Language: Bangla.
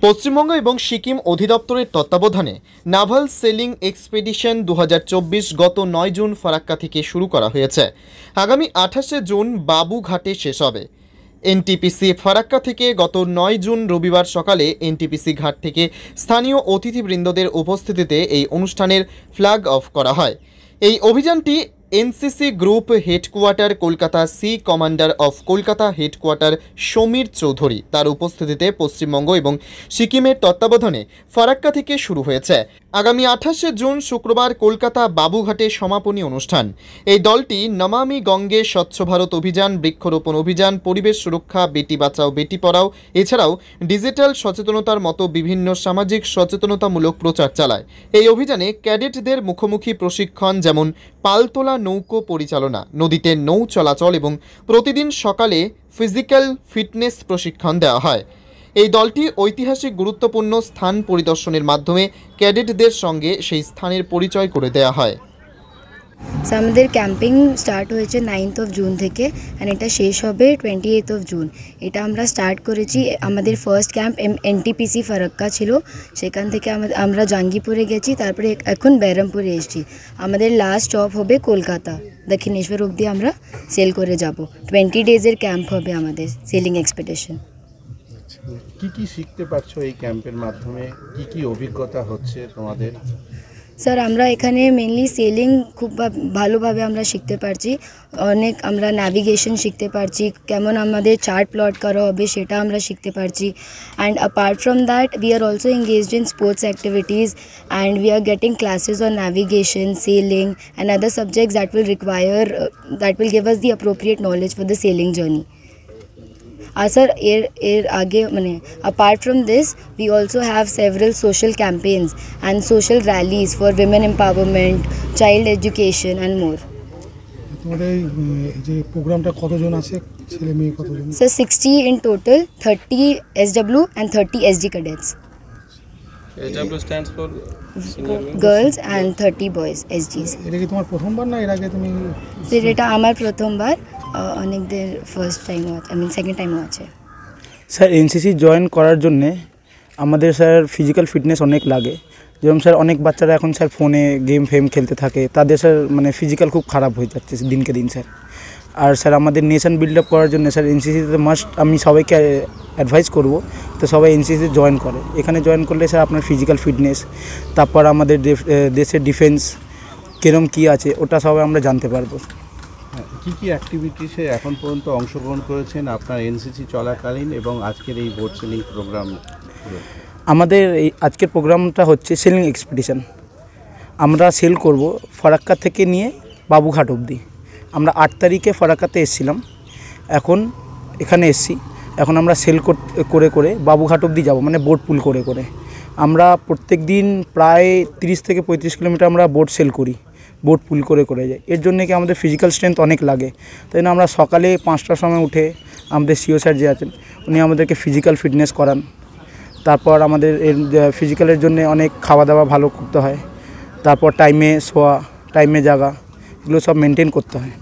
পশ্চিমবঙ্গ এবং সিকিম অধিদপ্তরের তত্ত্বাবধানে নাভাল সেলিং এক্সপেডিশন 2024 গত 9 জুন ফারাক্কা থেকে শুরু করা হয়েছে। আগামী 28 জুন বাবুঘাটে শেষ হবে। এনটিপিসি ফারাক্কা থেকে গত 9 জুন রবিবার সকালে এনটিপিসি ঘাট থেকে স্থানীয় অতিথিবৃন্দদের উপস্থিতিতে এই অনুষ্ঠানের ফ্ল্যাগ অফ করা হয়। এই অভিযানটি NCC group headquarter Kolkata C commander of Kolkata headquarter Samir Chowdhury তার উপস্থিতিতে পশ্চিমবঙ্গ এবং সিকিমের তত্ত্বাবধানে ফারাক্কা থেকে শুরু হয়েছে। আগামী 28 জুন শুক্রবার কলকাতা বাবুঘাটে সমাপনী অনুষ্ঠান। এই দলটি নমামি গঙ্গে স্বচ্ছ ভারত অভিযান, বৃক্ষরোপণ অভিযান, পরিবেশ সুরক্ষা, বেটি বাঁচাও বেটি পড়াও এছাড়াও ডিজিটাল সচেতনতার মতো বিভিন্ন সামাজিক সচেতনতামূলক প্রচার চালায়। এই অভিযানে ক্যাডেটদের মুখোমুখি প্রশিক্ষণ, যেমন পালতোলা নৌকো পরিচালনা, নদীতে নৌ চলাচল এবং প্রতিদিন সকালে ফিজিক্যাল ফিটনেস প্রশিক্ষণ দেওয়া হয়। এই দলটি ঐতিহাসিক গুরুত্বপূর্ণ স্থান পরিদর্শনের মাধ্যমে ক্যাডেটদের সঙ্গে সেই স্থানের পরিচয় করে দেওয়া হয়। আমাদের ক্যাম্পিং স্টার্ট হয়েছে 9th জুন থেকে অ্যান্ড এটা শেষ হবে 28th জুন। এটা আমরা স্টার্ট করেছি, আমাদের ফার্স্ট ক্যাম্প এনটিপিসি ফারাক্কা ছিল, সেখান থেকে আমরা জাঙ্গিপুরে গেছি, তারপরে এখন বেরহামপুরে এসেছি। আমাদের লাস্ট স্টপ হবে কলকাতা, দক্ষিণেশ্বর অবধি আমরা সেল করে যাব। 20 ডেজের ক্যাম্প হবে আমাদের সেলিং এক্সপেডিশন। কি শিখতে পারছো এই ক্যাম্পের মাধ্যমে? কি অভিজ্ঞতা হচ্ছে তোমাদের? স্যার, আমরা এখানে মেনলি সেলিং খুব ভালোভাবে আমরা শিখতে পারছি। অনেক আমরা ন্যাভিগেশন শিখতে পারছি, কেমন আমাদের চার্ট প্লট করা হবে সেটা আমরা শিখতে পারছি। And apart from that we are also engaged in sports activities and we are getting classes on navigation, selling and other subjects that will give us the appropriate knowledge for the sailing journey. Sir, आगे माने apart from this we also have several social campaigns and social rallies for women empowerment, child education and more. তোমাদের এই যে প্রোগ্রামটা কতজন আছে, ছেলে মেয়ে কতজন? Sir, 60 in total, 30 SW and 30 SG cadets. SW stands for girls and 30 boys SGs. এটা কি তোমার প্রথমবার না এর আগে তুমি? স্যার, এটা আমার প্রথমবার, অনেকদের ফার্স্ট টাইম সেকেন্ড টাইমও আছে। স্যার, এনসিসি জয়েন করার জন্যে আমাদের স্যার ফিজিক্যাল ফিটনেস অনেক লাগে। যেমন স্যার অনেক বাচ্চারা এখন স্যার ফোনে গেম ফেম খেলতে থাকে, তাদের স্যার মানে ফিজিক্যাল খুব খারাপ হয়ে যাচ্ছে দিনকে দিন স্যার। আর স্যার আমাদের নেশন বিল্ড আপ করার জন্য স্যার এনসিসিতে মাস্ট আমি সবাইকে অ্যাডভাইস করব তো সবাই এনসিসিতে জয়েন করে। এখানে জয়েন করলে স্যার আপনার ফিজিক্যাল ফিটনেস, তারপর আমাদের দেশের ডিফেন্স কীরকম কী আছে ওটা সবাই আমরা জানতে পারবো। কি অ্যাক্টিভিটিসে এখন পর্যন্ত অংশগ্রহণ করেছেন আপনার এনসিসি চলাকালীন এবং আজকের এই বোট সেলিং প্রোগ্রাম? আমাদের এই আজকের প্রোগ্রামটা হচ্ছে সেলিং এক্সপিডিশন। আমরা সেল করব ফারাক্কা থেকে নিয়ে বাবুঘাট অবধি। আমরা 8 তারিখে ফারাক্কাতে এসেছিলাম, এখন এখানে এসেছি। এখন আমরা সেল করে করে বাবুঘাট অবধি যাব, মানে বোট পুল করে করে। আমরা প্রত্যেক দিন প্রায় 30 থেকে 35 কিলোমিটার আমরা বোট সেল করি, বোট পুল করে করে যাই। এর জন্য কি আমাদের ফিজিক্যাল স্ট্রেংথ অনেক লাগে, তাই না আমরা সকালে 5টার সময় উঠে আমাদের সিও স্যার যে আছেন উনি আমাদেরকে ফিজিক্যাল ফিটনেস করান। তারপর আমাদের এর ফিজিক্যালের জন্য অনেক খাওয়া দাওয়া ভালো করতে হয়, তারপর টাইমে শোয়া, টাইমে জাগা, এগুলো সব মেনটেন করতে হয়।